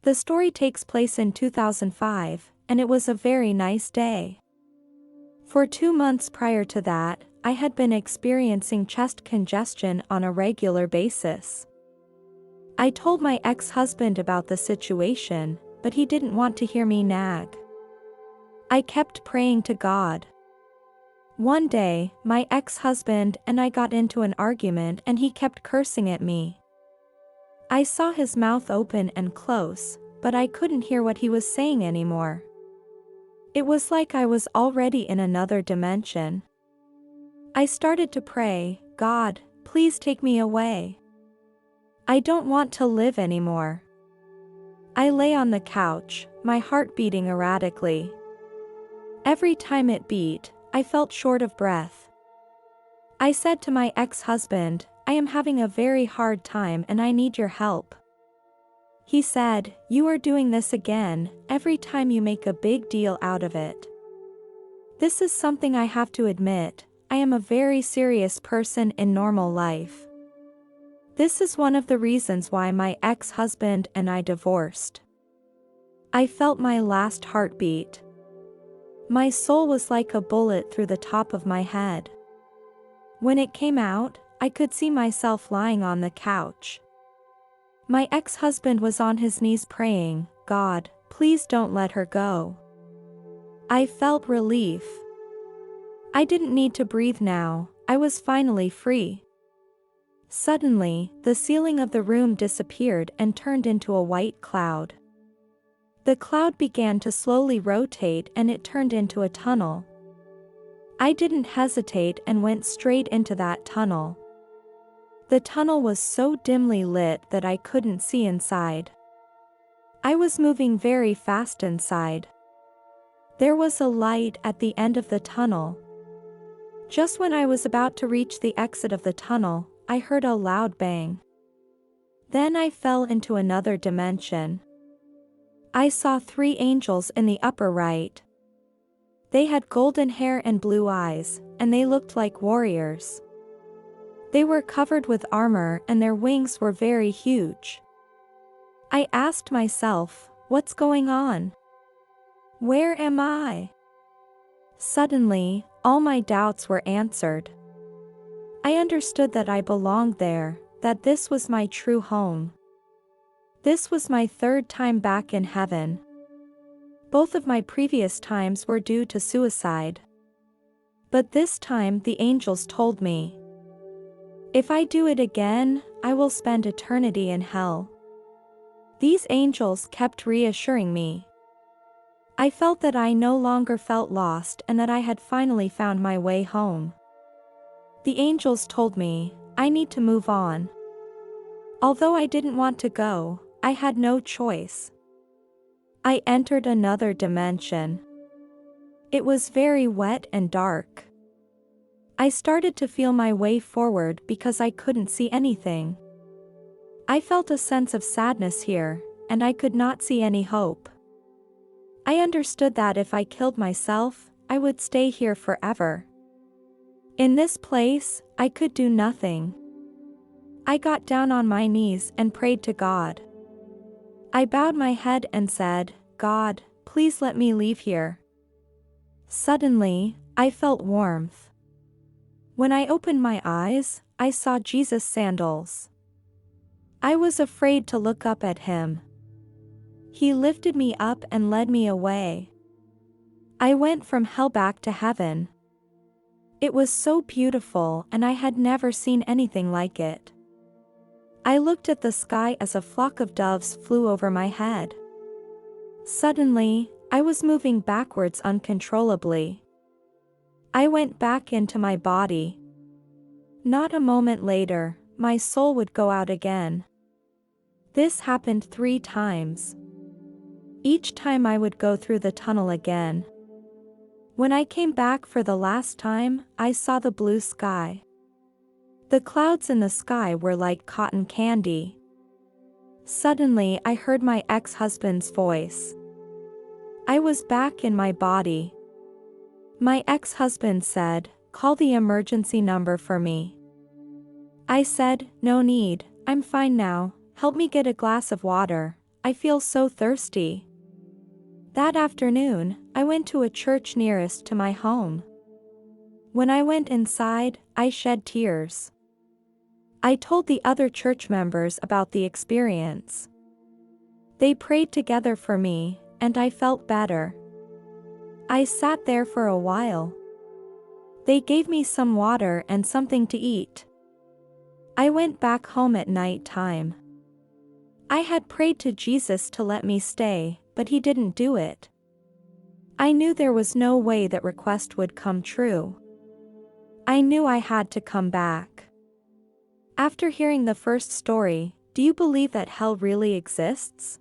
The story takes place in 2005, and it was a very nice day. For 2 months prior to that, I had been experiencing chest congestion on a regular basis. I told my ex-husband about the situation, but he didn't want to hear me nag. I kept praying to God. One day, my ex-husband and I got into an argument and he kept cursing at me. I saw his mouth open and close, but I couldn't hear what he was saying anymore. It was like I was already in another dimension. I started to pray, God, please take me away. I don't want to live anymore. I lay on the couch, my heart beating erratically. Every time it beat, I felt short of breath. I said to my ex-husband, I am having a very hard time and I need your help. He said, you are doing this again, every time you make a big deal out of it. This is something I have to admit, I am a very serious person in normal life. This is one of the reasons why my ex-husband and I divorced. I felt my last heartbeat. My soul was like a bullet through the top of my head. When it came out, I could see myself lying on the couch. My ex-husband was on his knees praying, God, please don't let her go. I felt relief. I didn't need to breathe now, I was finally free. Suddenly, the ceiling of the room disappeared and turned into a white cloud. The cloud began to slowly rotate and it turned into a tunnel. I didn't hesitate and went straight into that tunnel. The tunnel was so dimly lit that I couldn't see inside. I was moving very fast inside. There was a light at the end of the tunnel. Just when I was about to reach the exit of the tunnel, I heard a loud bang. Then I fell into another dimension. I saw 3 angels in the upper right. They had golden hair and blue eyes, and they looked like warriors. They were covered with armor and their wings were very huge. I asked myself, what's going on? Where am I? Suddenly, all my doubts were answered. I understood that I belonged there, that this was my true home. This was my 3rd time back in heaven. Both of my previous times were due to suicide. But this time the angels told me, if I do it again, I will spend eternity in hell. These angels kept reassuring me. I felt that I no longer felt lost and that I had finally found my way home. The angels told me, I need to move on. Although I didn't want to go, I had no choice. I entered another dimension. It was very wet and dark. I started to feel my way forward because I couldn't see anything. I felt a sense of sadness here, and I could not see any hope. I understood that if I killed myself, I would stay here forever. In this place, I could do nothing. I got down on my knees and prayed to God. I bowed my head and said, God, please let me leave here. Suddenly, I felt warmth. When I opened my eyes, I saw Jesus' sandals. I was afraid to look up at him. He lifted me up and led me away. I went from hell back to heaven. It was so beautiful and I had never seen anything like it. I looked at the sky as a flock of doves flew over my head. Suddenly, I was moving backwards uncontrollably. I went back into my body. Not a moment later, my soul would go out again. This happened 3 times. Each time I would go through the tunnel again. When I came back for the last time, I saw the blue sky. The clouds in the sky were like cotton candy. Suddenly I heard my ex-husband's voice. I was back in my body. My ex-husband said, "Call the emergency number for me." I said, "No need, I'm fine now, help me get a glass of water." I feel so thirsty." That afternoon, I went to a church nearest to my home. When I went inside, I shed tears. I told the other church members about the experience. They prayed together for me, and I felt better. I sat there for a while. They gave me some water and something to eat. I went back home at night time. I had prayed to Jesus to let me stay, but he didn't do it. I knew there was no way that request would come true. I knew I had to come back. After hearing the first story, do you believe that hell really exists?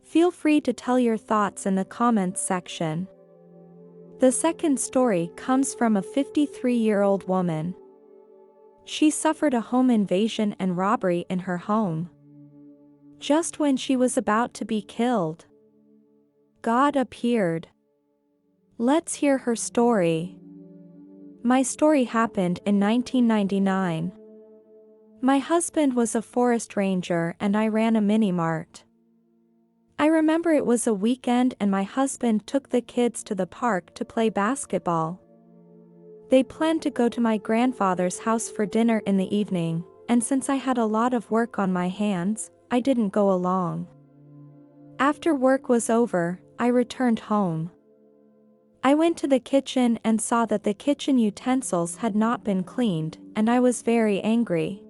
Feel free to tell your thoughts in the comments section. The second story comes from a 53-year-old woman. She suffered a home invasion and robbery in her home. Just when she was about to be killed, God appeared. Let's hear her story. My story happened in 1999. My husband was a forest ranger and I ran a mini-mart. I remember it was a weekend and my husband took the kids to the park to play basketball. They planned to go to my grandfather's house for dinner in the evening, and since I had a lot of work on my hands, I didn't go along. After work was over, I returned home. I went to the kitchen and saw that the kitchen utensils had not been cleaned, and I was very angry.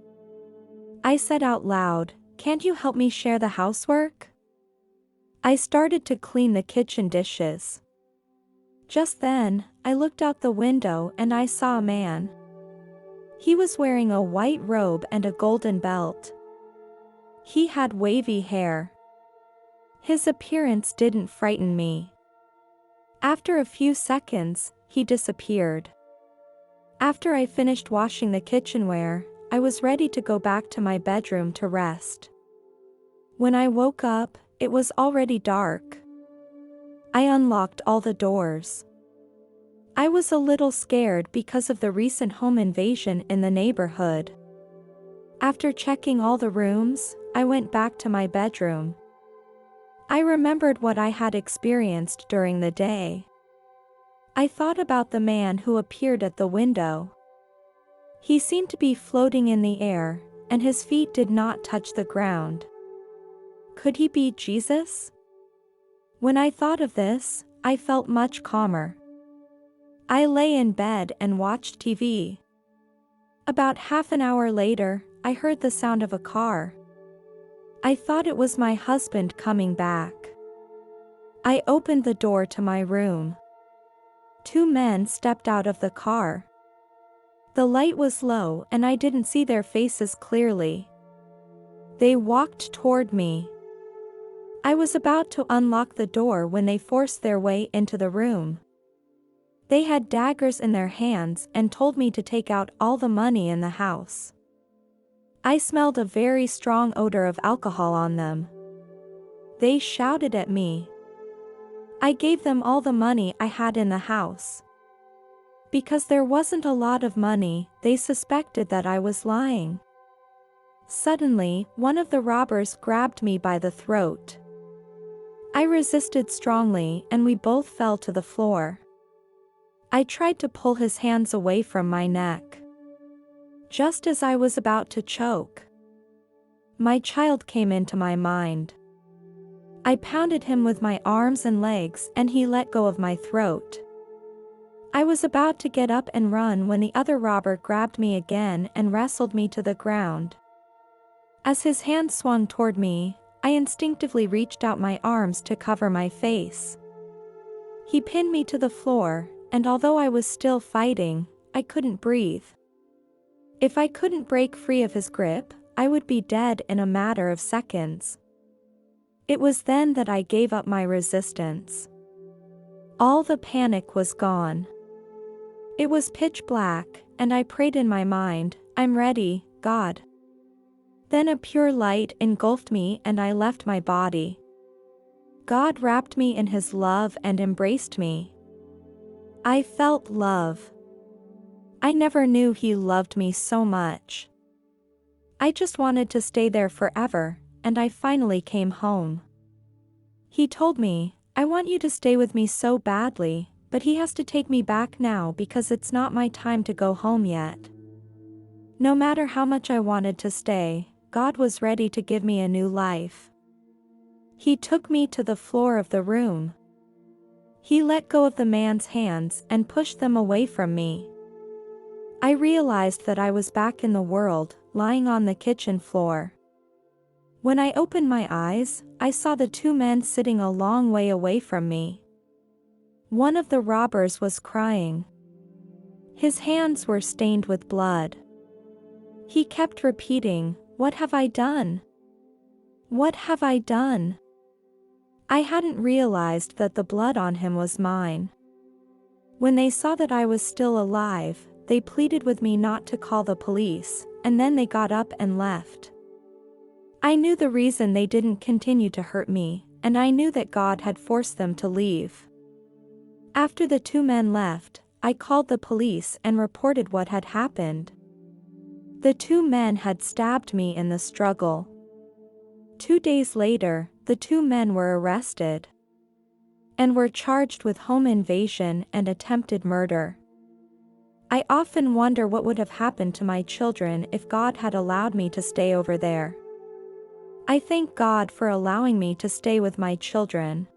I said out loud, "Can't you help me share the housework?" I started to clean the kitchen dishes. Just then, I looked out the window and I saw a man. He was wearing a white robe and a golden belt. He had wavy hair. His appearance didn't frighten me. After a few seconds, he disappeared. After I finished washing the kitchenware, I was ready to go back to my bedroom to rest. When I woke up, it was already dark. I unlocked all the doors. I was a little scared because of the recent home invasion in the neighborhood. After checking all the rooms, I went back to my bedroom. I remembered what I had experienced during the day. I thought about the man who appeared at the window. He seemed to be floating in the air, and his feet did not touch the ground. Could he be Jesus? When I thought of this, I felt much calmer. I lay in bed and watched TV. About half an hour later, I heard the sound of a car. I thought it was my husband coming back. I opened the door to my room. Two men stepped out of the car. The light was low and I didn't see their faces clearly. They walked toward me. I was about to unlock the door when they forced their way into the room. They had daggers in their hands and told me to take out all the money in the house. I smelled a very strong odor of alcohol on them. They shouted at me. I gave them all the money I had in the house. Because there wasn't a lot of money, they suspected that I was lying. Suddenly, one of the robbers grabbed me by the throat. I resisted strongly and we both fell to the floor. I tried to pull his hands away from my neck. Just as I was about to choke, my child came into my mind. I pounded him with my arms and legs and he let go of my throat. I was about to get up and run when the other robber grabbed me again and wrestled me to the ground. As his hand swung toward me, I instinctively reached out my arms to cover my face. He pinned me to the floor, and although I was still fighting, I couldn't breathe. If I couldn't break free of his grip, I would be dead in a matter of seconds. It was then that I gave up my resistance. All the panic was gone. It was pitch black, and I prayed in my mind, "I'm ready, God." Then a pure light engulfed me and I left my body. God wrapped me in his love and embraced me. I felt love. I never knew he loved me so much. I just wanted to stay there forever, and I finally came home. He told me, "I want you to stay with me so badly, but he has to take me back now because it's not my time to go home yet." No matter how much I wanted to stay, God was ready to give me a new life. He took me to the floor of the room. He let go of the man's hands and pushed them away from me. I realized that I was back in the world, lying on the kitchen floor. When I opened my eyes, I saw the two men sitting a long way away from me. One of the robbers was crying. His hands were stained with blood. He kept repeating, "What have I done? What have I done?" I hadn't realized that the blood on him was mine. When they saw that I was still alive, they pleaded with me not to call the police, and then they got up and left. I knew the reason they didn't continue to hurt me, and I knew that God had forced them to leave. After the two men left, I called the police and reported what had happened. The two men had stabbed me in the struggle. 2 days later, the two men were arrested and were charged with home invasion and attempted murder. I often wonder what would have happened to my children if God had allowed me to stay over there. I thank God for allowing me to stay with my children.